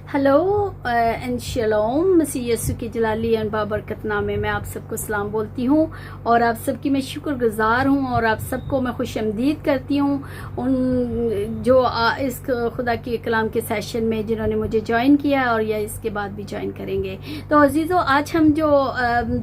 Hello and शलोम। मसीह यीशु की जलाली and बाबरकत नामे में आप सबको सलाम बोलती हूँ और आप सबकी मैं शुक्रगुजार हूँ और आप सबको मैं खुशआमदीद करती हूँ उन जो इस खुदा के कलाम के सेशन में जिन्होंने मुझे ज्वाइन किया और या इसके बाद भी ज्वाइन करेंगे। तो अजीज़ों, आज हम जो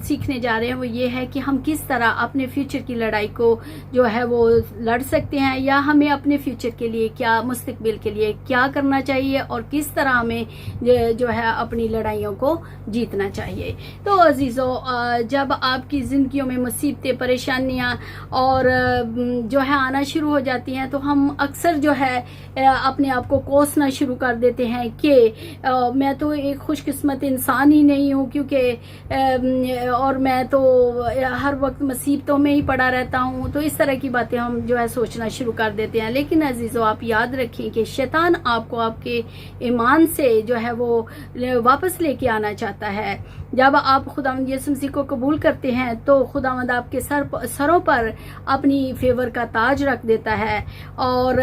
सीखने जा रहे हैं वो ये है कि हम किस तरह अपने फ्यूचर की लड़ाई को जो है वो लड़ सकते हैं, या हमें अपने फ्यूचर के लिए क्या, मुस्तकबिल के लिए क्या करना चाहिए और किस तरह हमें जो है अपनी लड़ाइयों को जीतना चाहिए। तो अजीज़ों, जब आपकी ज़िंदगियों में मुसीबतें, परेशानियां और जो है आना शुरू हो जाती हैं तो हम अक्सर जो है अपने आप को कोसना शुरू कर देते हैं कि मैं तो एक खुशकिस्मत इंसान ही नहीं हूँ, क्योंकि और मैं तो हर वक्त मुसीबतों में ही पड़ा रहता हूँ। तो इस तरह की बातें हम जो है सोचना शुरू कर देते हैं। लेकिन अजीज़ों, आप याद रखें कि शैतान आपको आपके ईमान से जो है वो वापस लेके आना चाहता है। जब आप खुदावंद यीशु मसीह को कबूल करते हैं तो खुदावंद आपके सरों पर अपनी फेवर का ताज रख देता है और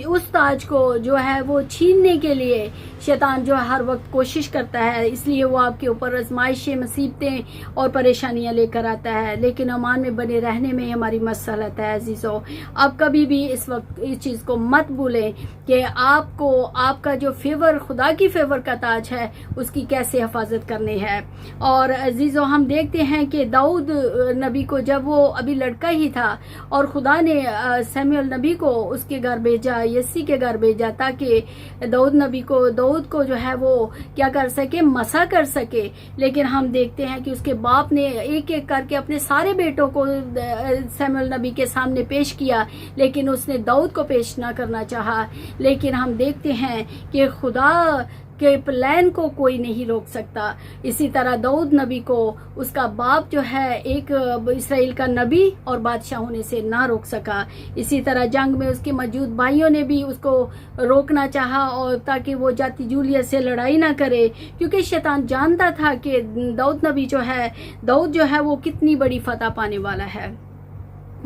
उस ताज को जो है वो छीनने के लिए शैतान जो हर वक्त कोशिश करता है। इसलिए वो आपके ऊपर आजमाइशें, मुसीबतें और परेशानियां लेकर आता है। लेकिन अमान में बने रहने में हमारी मसलत है। अजीज़ों, आप कभी भी इस वक्त इस चीज़ को मत भूलें कि आपको आपका जो फेवर, खुदा की फेवर का ताज है, उसकी कैसे हिफाजत करनी है। और अजीज़ों, हम देखते हैं कि दाऊद नबी को जब वो अभी लड़का ही था और खुदा ने सैमुअल नबी को उसके घर भेजा, यस्सी के घर भेजा, ताकि दाऊद को जो है वो क्या कर सके, मसा कर सके। लेकिन हम देखते हैं कि उसके बाप ने एक एक करके अपने सारे बेटों को सैमुअल नबी के सामने पेश किया, लेकिन उसने दाऊद को पेश ना करना चाहा। लेकिन हम देखते हैं कि खुदा के प्लान को कोई नहीं रोक सकता। इसी तरह दाऊद नबी को उसका बाप जो है एक इसराइल का नबी और बादशाह होने से ना रोक सका। इसी तरह जंग में उसके मौजूद भाइयों ने भी उसको रोकना चाहा और ताकि वो जाति जूलियत से लड़ाई ना करे, क्योंकि शैतान जानता था कि दाऊद जो है वो कितनी बड़ी फतह पाने वाला है।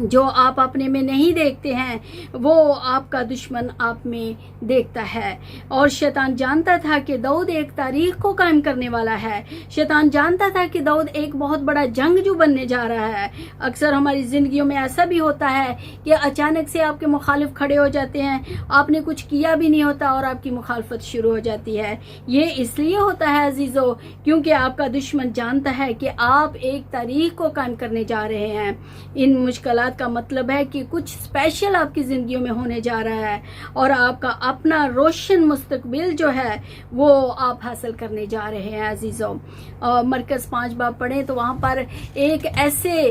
जो आप अपने में नहीं देखते हैं वो आपका दुश्मन आप में देखता है। और शैतान जानता था कि दाऊद एक तारीख को कायम करने वाला है। शैतान जानता था कि दाऊद एक बहुत बड़ा जंगजू बनने जा रहा है। अक्सर हमारी जिंदगियों में ऐसा भी होता है कि अचानक से आपके मुखालिफ खड़े हो जाते हैं, आपने कुछ किया भी नहीं होता और आपकी मुखालफत शुरू हो जाती है। ये इसलिए होता है अजीजों, क्योंकि आपका दुश्मन जानता है कि आप एक तारीख को कायम करने जा रहे हैं। इन मुश्किलात का मतलब है कि कुछ स्पेशल आपकी जिंदगियों में होने जा रहा है और आपका अपना रोशन मुस्तकबिल जो है वो आप हासिल करने जा रहे हैं। अजीजों, मरकज 5 बाब पढ़ें तो वहां पर एक ऐसे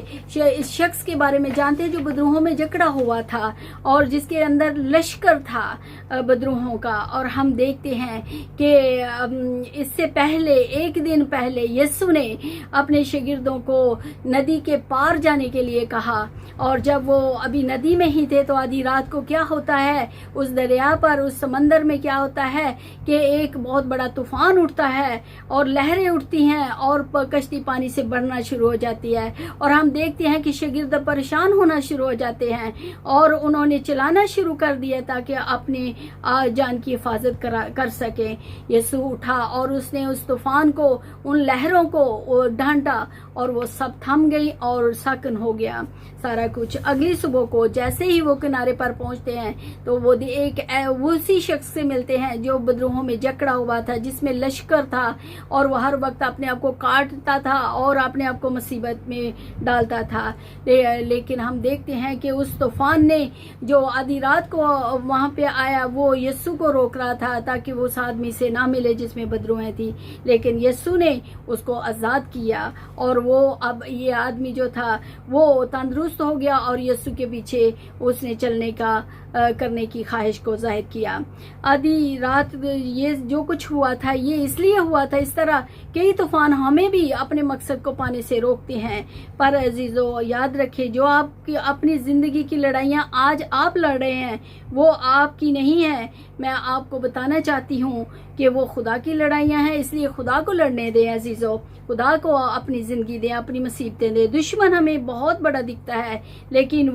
शख्स के बारे में जानते हैं जो बदरूहों में जकड़ा हुआ था और जिसके अंदर लश्कर था बदरूहों का। और हम देखते हैं कि इससे पहले, एक दिन पहले, यीशु ने अपने शागिर्दों को नदी के पार जाने के लिए कहा और जब वो अभी नदी में ही थे तो आधी रात को क्या होता है, उस दरिया पर, उस समंदर में क्या होता है कि एक बहुत बड़ा तूफान उठता है और लहरें उठती हैं और कश्ती पानी से बढ़ना शुरू हो जाती है। और हम देखते हैं कि शागिर्द परेशान होना शुरू हो जाते हैं और उन्होंने चलाना शुरू कर दिया ताकि अपनी जान की हिफाजत कर सकें। यीशु उठा और उसने उस तूफान को, उन लहरों को ढांटा और वो सब थम गई और सकन हो गया सारा कुछ। अगली सुबह को जैसे ही वो किनारे पर पहुंचते हैं तो वो एक उसी शख्स से मिलते हैं जो बदरूहों में जकड़ा हुआ था, जिसमें लश्कर था और वो हर वक्त अपने आप को काटता था और अपने आप को मुसीबत में डालता था। लेकिन हम देखते हैं कि उस तूफान ने जो आधी रात को वहां पे आया वो यीशु को रोक रहा था ताकि वो उस आदमी से ना मिले जिसमें बदरूहें थी। लेकिन यीशु ने उसको आजाद किया और वो अब ये आदमी जो था वो तंदुरुस्त हो गया और यीशु के पीछे उसने चलने का करने की ख्वाहिश को जाहिर किया। आधी रात ये जो कुछ हुआ था ये इसलिए हुआ था। इस तरह कई तूफान हमें भी अपने मकसद को पाने से रोकते हैं। पर अजीजों, याद रखें, जो आपकी अपनी जिंदगी की लड़ाइयां आज आप लड़ रहे हैं वो आपकी नहीं है। मैं आपको बताना चाहती हूँ कि वो खुदा की लड़ाइयां हैं, इसलिए खुदा को लड़ने दें अजीजों। खुदा को अपनी जिंदगी दें, अपनी मुसीबतें दें। दुश्मन हमें बहुत बड़ा दिखता है लेकिन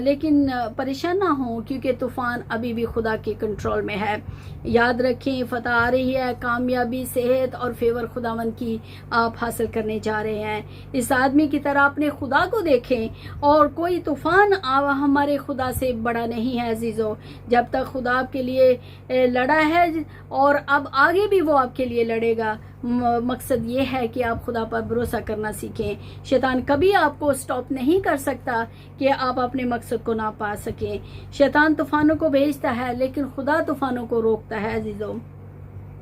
लेकिन परेशान ना हो, क्योंकि तूफान अभी भी खुदा के कंट्रोल में है। याद रखें, फतह आ रही है, कामयाबी, सेहत और फेवर खुदावन की आप हासिल करने जा रहे हैं। इस आदमी की तरह अपने खुदा को देखें, और कोई तूफान हमारे खुदा से बड़ा नहीं है अजीज़ों। जब तक खुदा आपके लिए लड़ा है और अब आगे भी वो आपके लिए लड़ेगा। मकसद ये है कि आप खुदा पर भरोसा करना सीखें। शैतान कभी आपको स्टॉप नहीं कर सकता कि आप अपने मकसद को ना पा सकें। शैतान तूफानों को भेजता है, लेकिन खुदा तूफानों को रोकता है अजीज़ों।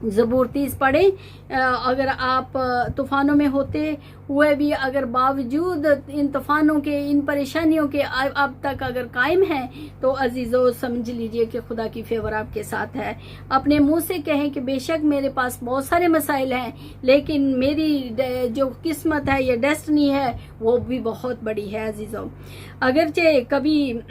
ज़बूर 30 पढ़ें। अगर आप तूफ़ानों में होते हुए भी अगर बावजूद इन तूफ़ानों के, इन परेशानियों के अब तक अगर कायम हैं, तो अजीज़ों समझ लीजिए कि खुदा की फेवर आपके साथ है। अपने मुंह से कहें कि बेशक मेरे पास बहुत सारे मसाइल हैं, लेकिन मेरी जो किस्मत है, ये डेस्टिनी है, वो भी बहुत बड़ी है अजीज़ों। अगरचे कभी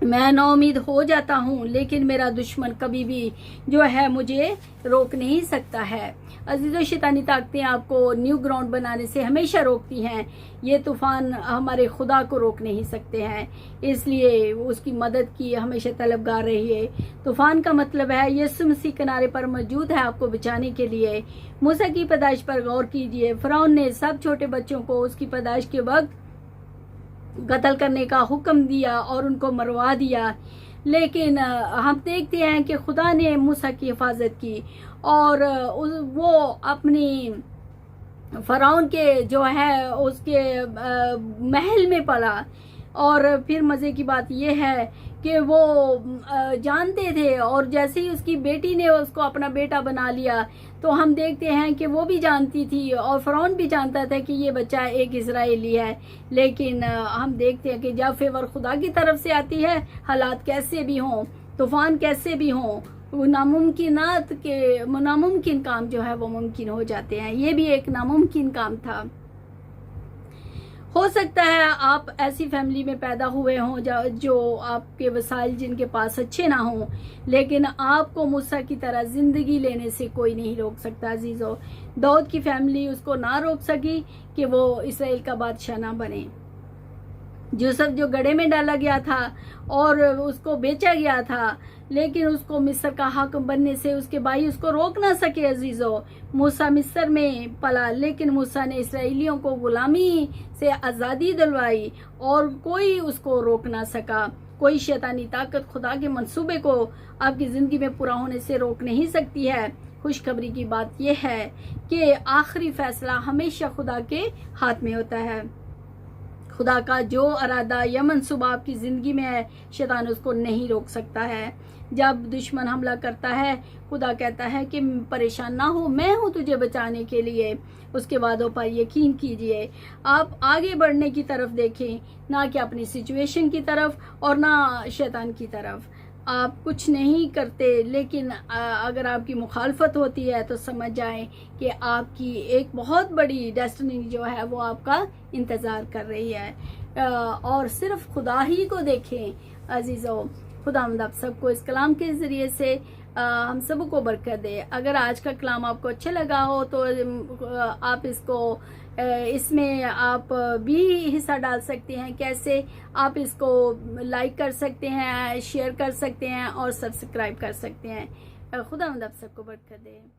मैं नाउमीद हो जाता हूँ, लेकिन मेरा दुश्मन कभी भी जो है मुझे रोक नहीं सकता है। अजीज़ों, शैतानी ताकतें आपको न्यू ग्राउंड बनाने से हमेशा रोकती हैं। ये तूफ़ान हमारे खुदा को रोक नहीं सकते हैं, इसलिए उसकी मदद की हमेशा तलबगार रहिए। तूफ़ान का मतलब है यीशु मसीह किनारे पर मौजूद है आपको बचाने के लिए। मूसा की पैदाइश पर गौर कीजिए। फ़िरौन ने सब छोटे बच्चों को उसकी पैदाइश के वक्त कत्ल करने का हुक्म दिया और उनको मरवा दिया, लेकिन हम देखते हैं कि खुदा ने मूसा की हिफाजत की और वो अपनी फ़िरौन के जो है उसके महल में पला। और फिर मज़े की बात यह है कि वो जानते थे, और जैसे ही उसकी बेटी ने उसको अपना बेटा बना लिया, तो हम देखते हैं कि वो भी जानती थी और फ़िरौन भी जानता था कि ये बच्चा एक इजराइली है। लेकिन हम देखते हैं कि जब फेवर खुदा की तरफ से आती है, हालात कैसे भी हों, तूफ़ान कैसे भी हों, वो नामुमकिन काम जो है वो मुमकिन हो जाते हैं। ये भी एक नामुमकिन काम था। हो सकता है आप ऐसी फैमिली में पैदा हुए हों जो आपके वसाइल जिनके पास अच्छे ना हों, लेकिन आपको मूसा की तरह ज़िंदगी लेने से कोई नहीं रोक सकता अजीज़ों। दाऊद की फैमिली उसको ना रोक सकी कि वो इसराइल का बादशाह ना बने। यूसुफ जो गड्ढे में डाला गया था और उसको बेचा गया था, लेकिन उसको मिस्र का हाकिम बनने से उसके भाई उसको रोक ना सके अजीज़ों। मूसा मिस्र में पला, लेकिन मूसा ने इसराइलियों को गुलामी से आज़ादी दिलवाई और कोई उसको रोक ना सका। कोई शैतानी ताकत खुदा के मंसूबे को आपकी ज़िंदगी में पूरा होने से रोक नहीं सकती है। खुशखबरी की बात यह है कि आखिरी फैसला हमेशा खुदा के हाथ में होता है। खुदा का जो इरादा या मंसूबा आपकी ज़िंदगी में है, शैतान उसको नहीं रोक सकता है। जब दुश्मन हमला करता है, खुदा कहता है कि परेशान ना हो, मैं हूँ तुझे बचाने के लिए। उसके वादों पर यकीन कीजिए। आप आगे बढ़ने की तरफ देखें, ना कि अपनी सिचुएशन की तरफ और ना शैतान की तरफ। आप कुछ नहीं करते, लेकिन अगर आपकी मुखालफत होती है तो समझ जाएं कि आपकी एक बहुत बड़ी डेस्टिनी जो है वो आपका इंतज़ार कर रही है। और सिर्फ खुदा ही को देखें अजीज़ों। खुदा आप सबको इस कलाम के ज़रिए से हम सबको बरकत दे। अगर आज का कलाम आपको अच्छा लगा हो तो आप इसमें आप भी हिस्सा डाल सकते हैं। कैसे? आप इसको लाइक कर सकते हैं, शेयर कर सकते हैं और सब्सक्राइब कर सकते हैं। खुदा आप सबको बरकत दे।